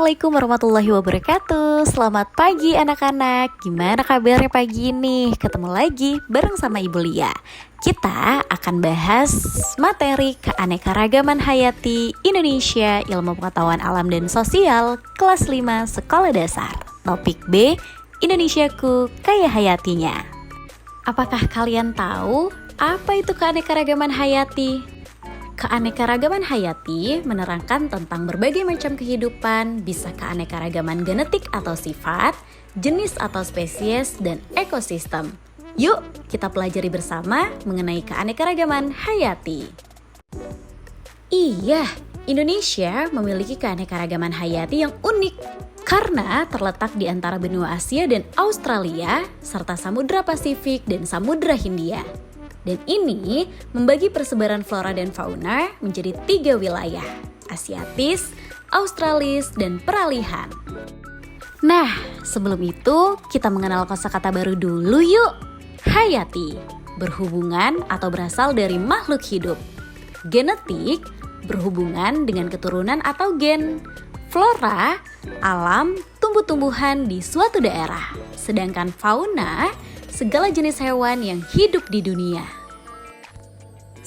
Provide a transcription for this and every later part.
Assalamualaikum warahmatullahi wabarakatuh. Selamat pagi anak-anak. Gimana kabarnya pagi ini? Ketemu lagi bareng sama Ibu Lia. Kita akan bahas materi keanekaragaman hayati Indonesia, ilmu pengetahuan alam dan sosial kelas 5 sekolah dasar. Topik B, Indonesiaku kaya hayatinya. Apakah kalian tahu apa itu keanekaragaman hayati? Keanekaragaman hayati menerangkan tentang berbagai macam kehidupan, bisa keanekaragaman genetik atau sifat, jenis atau spesies, dan ekosistem. Yuk, kita pelajari bersama mengenai keanekaragaman hayati. Iya, Indonesia memiliki keanekaragaman hayati yang unik karena terletak di antara benua Asia dan Australia, serta Samudra Pasifik dan Samudra Hindia. Dan ini membagi persebaran flora dan fauna menjadi 3 wilayah, Asiatis, Australis, dan Peralihan. Nah, sebelum itu kita mengenal kosakata baru dulu yuk. Hayati, berhubungan atau berasal dari makhluk hidup. Genetik, berhubungan dengan keturunan atau gen. Flora, alam, tumbuh-tumbuhan di suatu daerah. Sedangkan fauna, segala jenis hewan yang hidup di dunia.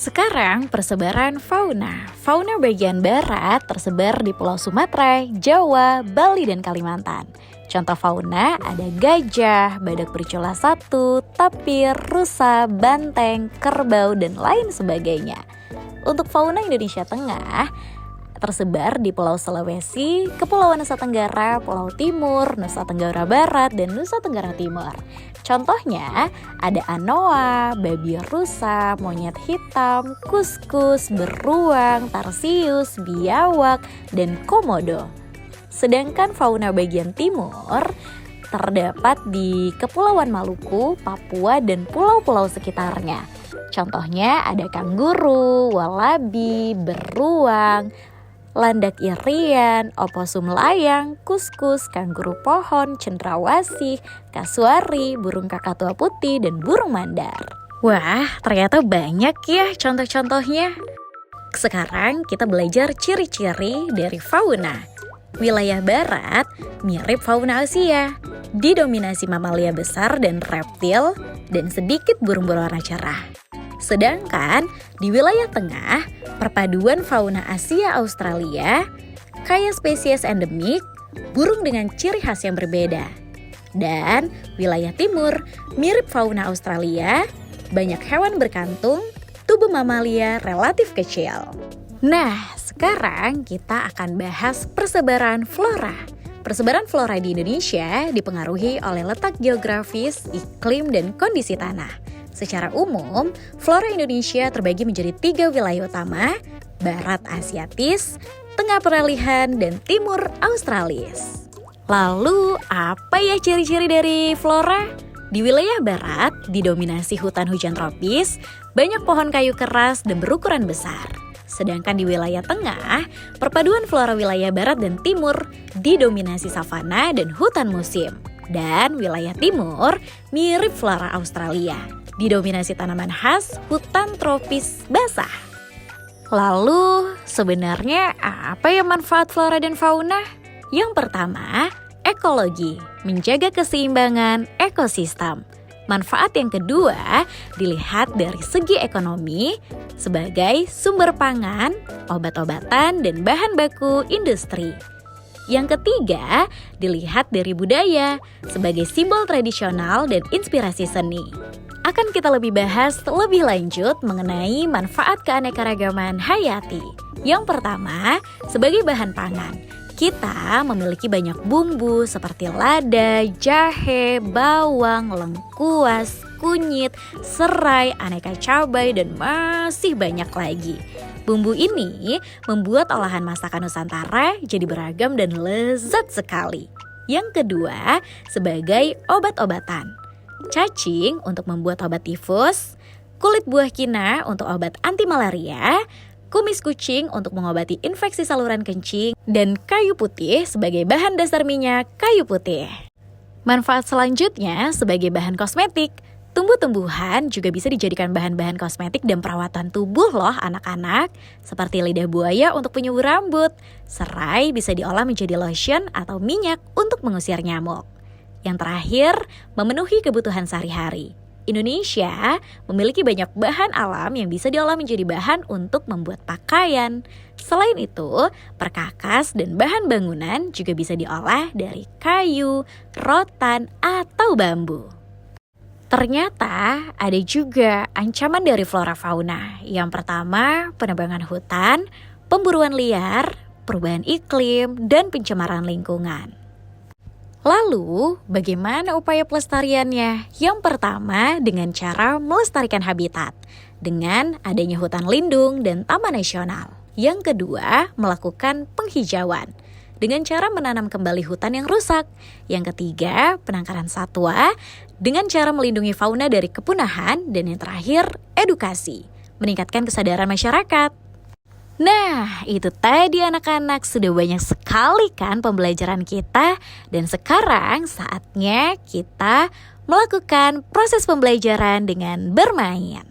Sekarang persebaran fauna. Fauna bagian barat tersebar di Pulau Sumatera, Jawa, Bali, dan Kalimantan. Contoh fauna ada gajah, badak bercula 1, tapir, rusa, banteng, kerbau, dan lain sebagainya. Untuk fauna Indonesia Tengah tersebar di Pulau Sulawesi, Kepulauan Nusa Tenggara, Pulau Timur, Nusa Tenggara Barat, dan Nusa Tenggara Timur. Contohnya ada anoa, babi rusa, monyet hitam, kuskus, beruang, tarsius, biawak, dan komodo. Sedangkan fauna bagian timur terdapat di Kepulauan Maluku, Papua, dan pulau-pulau sekitarnya. Contohnya ada kanguru, walabi, beruang, landak irian, oposum layang, kuskus, kanguru pohon, cendrawasih, kasuari, burung kakatua putih, dan burung mandar. Wah, ternyata banyak ya contoh-contohnya. Sekarang kita belajar ciri-ciri dari fauna. Wilayah barat mirip fauna Asia, didominasi mamalia besar dan reptil, dan sedikit burung berwarna cerah. Sedangkan di wilayah tengah, perpaduan fauna Asia Australia, kaya spesies endemik, burung dengan ciri khas yang berbeda. Dan wilayah timur, mirip fauna Australia, banyak hewan berkantung, tubuh mamalia relatif kecil. Nah, sekarang kita akan bahas persebaran flora. Persebaran flora di Indonesia dipengaruhi oleh letak geografis, iklim, dan kondisi tanah. Secara umum, flora Indonesia terbagi menjadi 3 wilayah utama, Barat Asiatis, Tengah Peralihan, dan Timur Australis. Lalu, apa ya ciri-ciri dari flora? Di wilayah Barat, didominasi hutan hujan tropis, banyak pohon kayu keras dan berukuran besar. Sedangkan di wilayah Tengah, perpaduan flora wilayah Barat dan Timur didominasi savana dan hutan musim. Dan wilayah Timur mirip flora Australia, didominasi tanaman khas hutan tropis basah. Lalu, sebenarnya apa ya manfaat flora dan fauna? Yang pertama, ekologi, menjaga keseimbangan ekosistem. Manfaat yang kedua, dilihat dari segi ekonomi, sebagai sumber pangan, obat-obatan, dan bahan baku industri. Yang ketiga, dilihat dari budaya, sebagai simbol tradisional dan inspirasi seni. Akan kita lebih bahas lebih lanjut mengenai manfaat keanekaragaman hayati. Yang pertama, sebagai bahan pangan, kita memiliki banyak bumbu seperti lada, jahe, bawang, lengkuas, kunyit, serai, aneka cabai, dan masih banyak lagi. Bumbu ini membuat olahan masakan Nusantara jadi beragam dan lezat sekali. Yang kedua, sebagai obat-obatan. Cacing untuk membuat obat tifus, kulit buah kina untuk obat anti malaria, kumis kucing untuk mengobati infeksi saluran kencing, dan kayu putih sebagai bahan dasar minyak kayu putih. Manfaat selanjutnya sebagai bahan kosmetik. Tumbuh-tumbuhan juga bisa dijadikan bahan-bahan kosmetik dan perawatan tubuh loh anak-anak, seperti lidah buaya untuk penyubur rambut. Serai bisa diolah menjadi lotion atau minyak untuk mengusir nyamuk. Yang terakhir, memenuhi kebutuhan sehari-hari. Indonesia memiliki banyak bahan alam yang bisa diolah menjadi bahan untuk membuat pakaian. Selain itu, perkakas dan bahan bangunan juga bisa diolah dari kayu, rotan, atau bambu. Ternyata ada juga ancaman dari flora fauna. Yang pertama, penebangan hutan, pemburuan liar, perubahan iklim, dan pencemaran lingkungan. Lalu, bagaimana upaya pelestariannya? Yang pertama, dengan cara melestarikan habitat, dengan adanya hutan lindung dan taman nasional. Yang kedua, melakukan penghijauan, dengan cara menanam kembali hutan yang rusak. Yang ketiga, penangkaran satwa, dengan cara melindungi fauna dari kepunahan. Dan yang terakhir, edukasi, meningkatkan kesadaran masyarakat. Nah, itu tadi anak-anak, sudah banyak sekali kan pembelajaran kita. Dan sekarang saatnya kita melakukan proses pembelajaran dengan bermain.